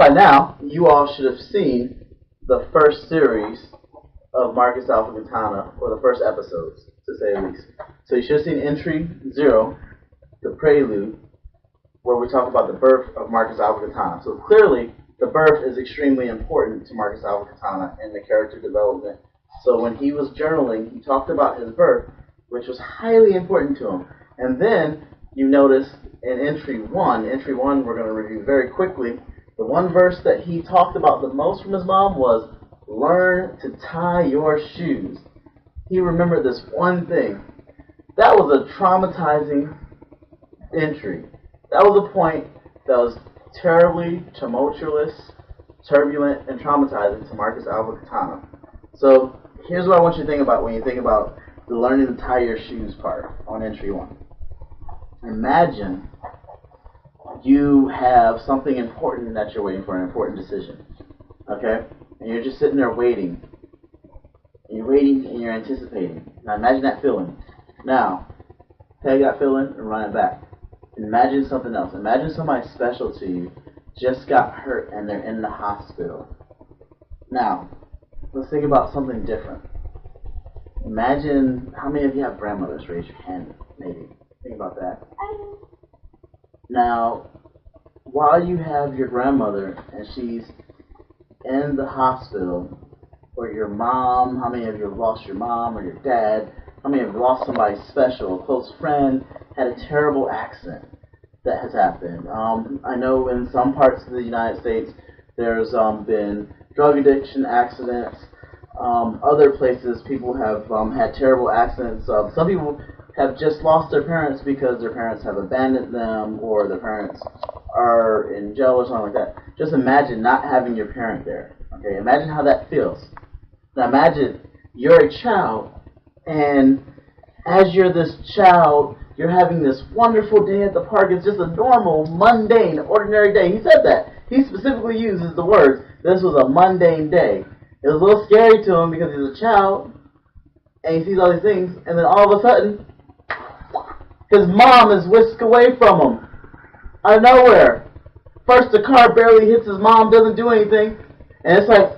by now, you all should have seen the first series of Marcus Alpha Katana, or the first episodes, to say the least. So you should have seen Entry 0, the prelude, where we talk about the birth of Marcus Alpha Katana. So clearly, the birth is extremely important to Marcus Alpha Katana and the character development. So when he was journaling, he talked about his birth, which was highly important to him. And then you notice in Entry 1 we're going to review very quickly, the one verse that he talked about the most from his mom was, learn to tie your shoes. He remembered this one thing. That was a traumatizing entry. That was a point that was terribly tumultuous, turbulent, and traumatizing to Marcus Alpha Katana. So here's what I want you to think about when you think about the learning to tie your shoes part on Entry 1. Imagine you have something important that you're waiting for, an important decision. Okay? And you're just sitting there waiting. And you're waiting and you're anticipating. Now imagine that feeling. Now, take that feeling and run it back. Imagine something else. Imagine somebody special to you just got hurt and they're in the hospital. Now, let's think about something different. Imagine, how many of you have grandmothers? Raise your hand, maybe. Think about that. Now, while you have your grandmother and she's in the hospital, or your mom, how many of you have lost your mom or your dad? How many have lost somebody special, a close friend, had a terrible accident that has happened? I know in some parts of the United States there's been drug addiction accidents. Other places people have had terrible accidents. Some people have just lost their parents because their parents have abandoned them or their parents are in jail or something like that. Just imagine not having your parent there. Okay, imagine how that feels. Now imagine you're a child, and as you're this child, you're having this wonderful day at the park. It's just a normal, mundane, ordinary day. He said that. He specifically uses the words, this was a mundane day. It was a little scary to him because he's a child, and he sees all these things, and then all of a sudden, his mom is whisked away from him. Out of nowhere. First, the car barely hits his mom, doesn't do anything, and it's like,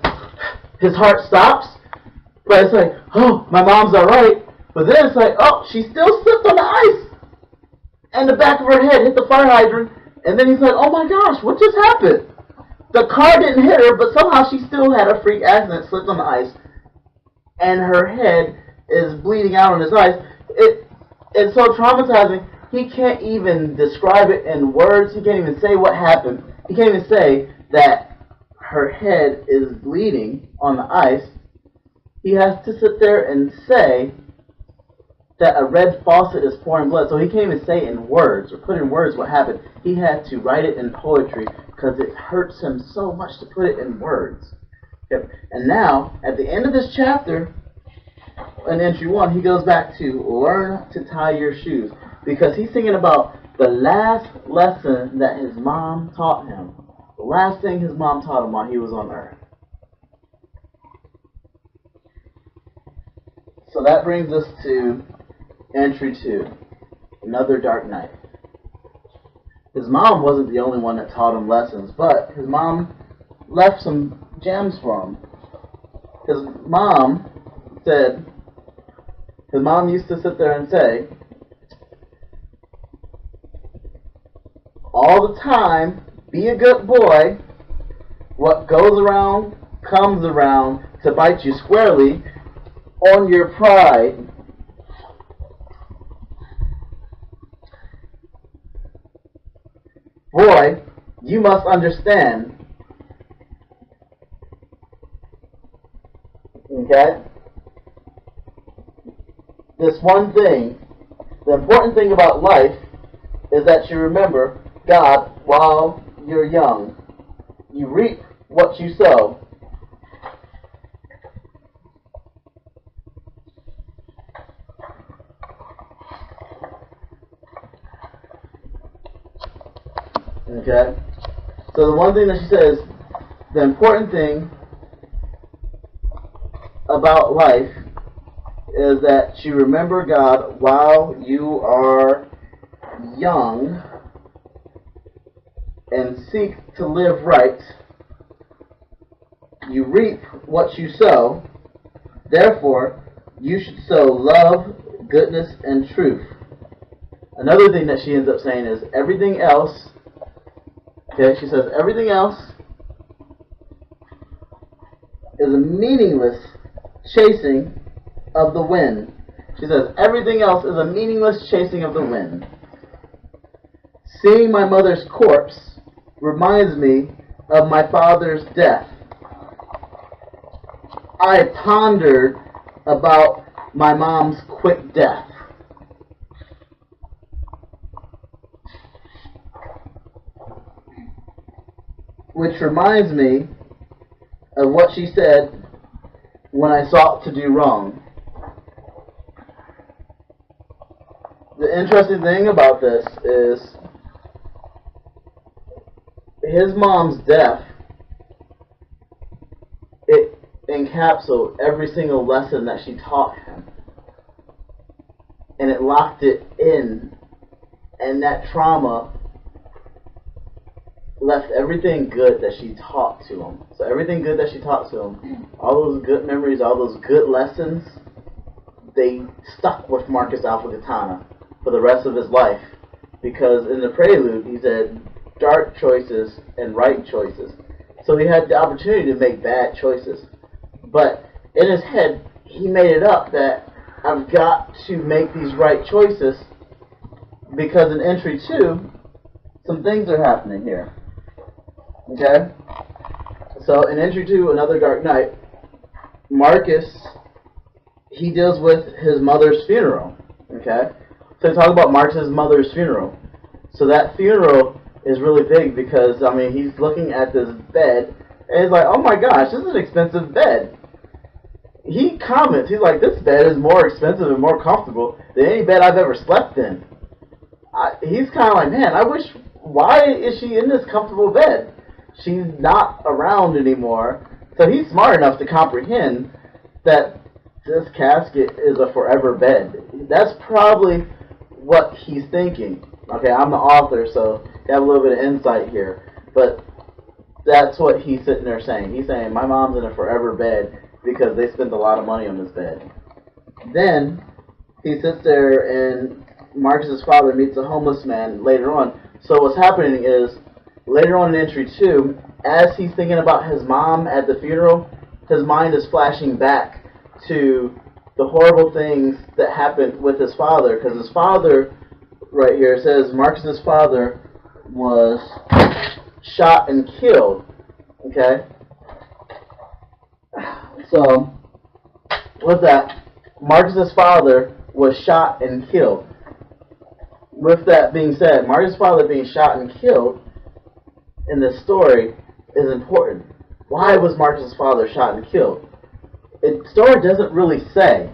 his heart stops, but it's like, oh, my mom's alright. But then it's like, oh, she still slipped on the ice, and the back of her head hit the fire hydrant, and then he's like, oh my gosh, what just happened? The car didn't hit her, but somehow she still had a freak accident, slipped on the ice, and her head is bleeding out on his ice. It's so traumatizing, he can't even describe it in words. He can't even say what happened. He can't even say that her head is bleeding on the ice. He has to sit there and say that a red faucet is pouring blood. So he can't even say in words or put in words what happened. He had to write it in poetry because it hurts him so much to put it in words. Okay. And now, at the end of this chapter, in Entry 1, he goes back to learn to tie your shoes, because he's thinking about the last lesson that his mom taught him, the last thing his mom taught him while he was on earth. So that brings us to Entry 2, another dark night. His mom wasn't the only one that taught him lessons, but his mom left some gems for him. His mom said, his mom used to sit there and say, all the time, be a good boy. What goes around comes around to bite you squarely on your pride. Boy, you must understand. Okay? This one thing, the important thing about life is that you remember God while you're young. You reap what you sow. Okay? So the one thing that she says, the important thing about life is that you remember God while you are young and seek to live right You reap what you sow. Therefore, you should sow love, goodness, and truth. Another thing that she ends up saying is everything else, okay, she says everything else is a meaningless chasing of the wind. She says everything else is a meaningless chasing of the wind. Seeing my mother's corpse reminds me of my father's death. I pondered about my mom's quick death. Which reminds me of what she said when I sought to do wrong. The interesting thing about this is his mom's death, it encapsulated every single lesson that she taught him. And it locked it in. And that trauma left everything good that she taught to him. So everything good that she taught to him, all those good memories, all those good lessons, they stuck with Marcus Alpha Katana for the rest of his life. Because in the prelude, he said, dark choices and right choices. So he had the opportunity to make bad choices. But in his head, he made it up that I've got to make these right choices because in entry 2, some things are happening here. Okay? So in entry 2, Another Dark Night, Marcus, he deals with his mother's funeral. Okay? So they talk about Marcus's mother's funeral. So that funeral is really big because, I mean, he's looking at this bed and he's like, oh my gosh, this is an expensive bed. He comments, he's like, this bed is more expensive and more comfortable than any bed I've ever slept in. He's kind of like, man, I wish, why is she in this comfortable bed? She's not around anymore. So he's smart enough to comprehend that this casket is a forever bed. That's probably what he's thinking. Okay, I'm the author, so you have a little bit of insight here. But that's what he's sitting there saying. He's saying, my mom's in a forever bed because they spent a lot of money on this bed. Then he sits there and Marcus's father meets a homeless man later on. So what's happening is, later on in entry 2, as he's thinking about his mom at the funeral, his mind is flashing back to the horrible things that happened with his father. Because his father, right here, says Marcus's father was shot and killed. Okay? So, with that, Marcus's father was shot and killed. With that being said, Marcus's father being shot and killed in this story is important. Why was Marcus's father shot and killed? The story doesn't really say.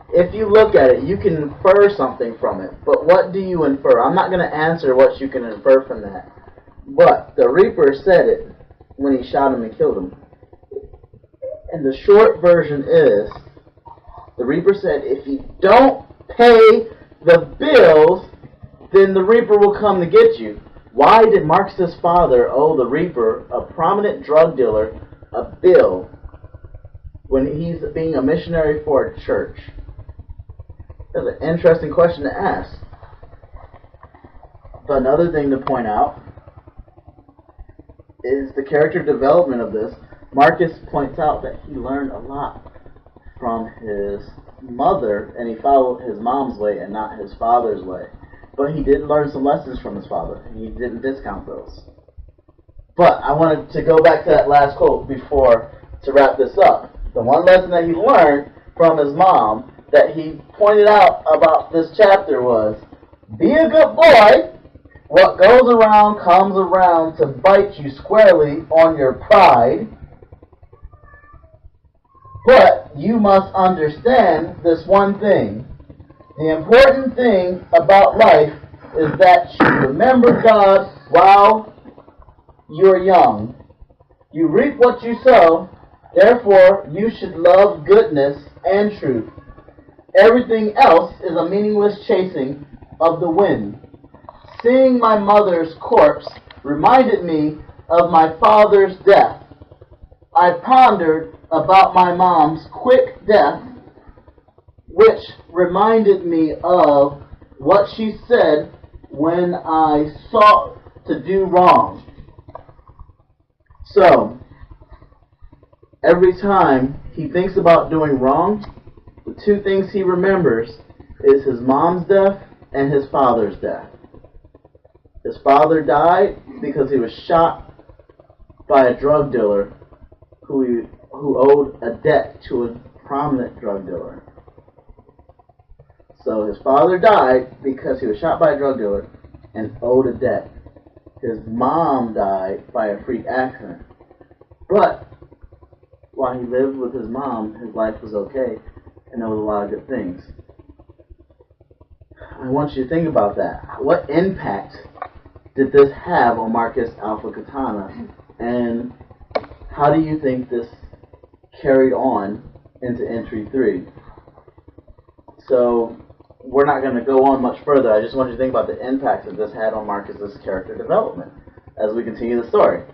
If you look at it, you can infer something from it. But what do you infer? I'm not going to answer what you can infer from that. But the Reaper said it when he shot him and killed him. And the short version is, the Reaper said, if you don't pay the bills, then the Reaper will come to get you. Why did Marcus's father owe the Reaper, a prominent drug dealer, a bill when he's being a missionary for a church? That's an interesting question to ask. But another thing to point out is the character development of this. Marcus points out that he learned a lot from his mother, and he followed his mom's way and not his father's way. But he did learn some lessons from his father, and he didn't discount those. But I wanted to go back to that last quote to wrap this up. The one lesson that he learned from his mom that he pointed out about this chapter was, be a good boy. What goes around comes around to bite you squarely on your pride. But you must understand this one thing. The important thing about life is that you remember God while you're young. You reap what you sow, therefore you should love goodness and truth. Everything else is a meaningless chasing of the wind. Seeing my mother's corpse reminded me of my father's death. I pondered about my mom's quick death, which reminded me of what she said when I sought to do wrong. So, every time he thinks about doing wrong, the two things he remembers is his mom's death and his father's death. His father died because he was shot by a drug dealer who owed a debt to a prominent drug dealer. So his father died because he was shot by a drug dealer and owed a debt. His mom died by a freak accident. But while he lived with his mom, his life was okay, and there was a lot of good things. I want you to think about that. What impact did this have on Marcus Alpha Katana, and how do you think this carried on into entry 3? So we're not going to go on much further. I just want you to think about the impact that this had on Marcus's character development as we continue the story.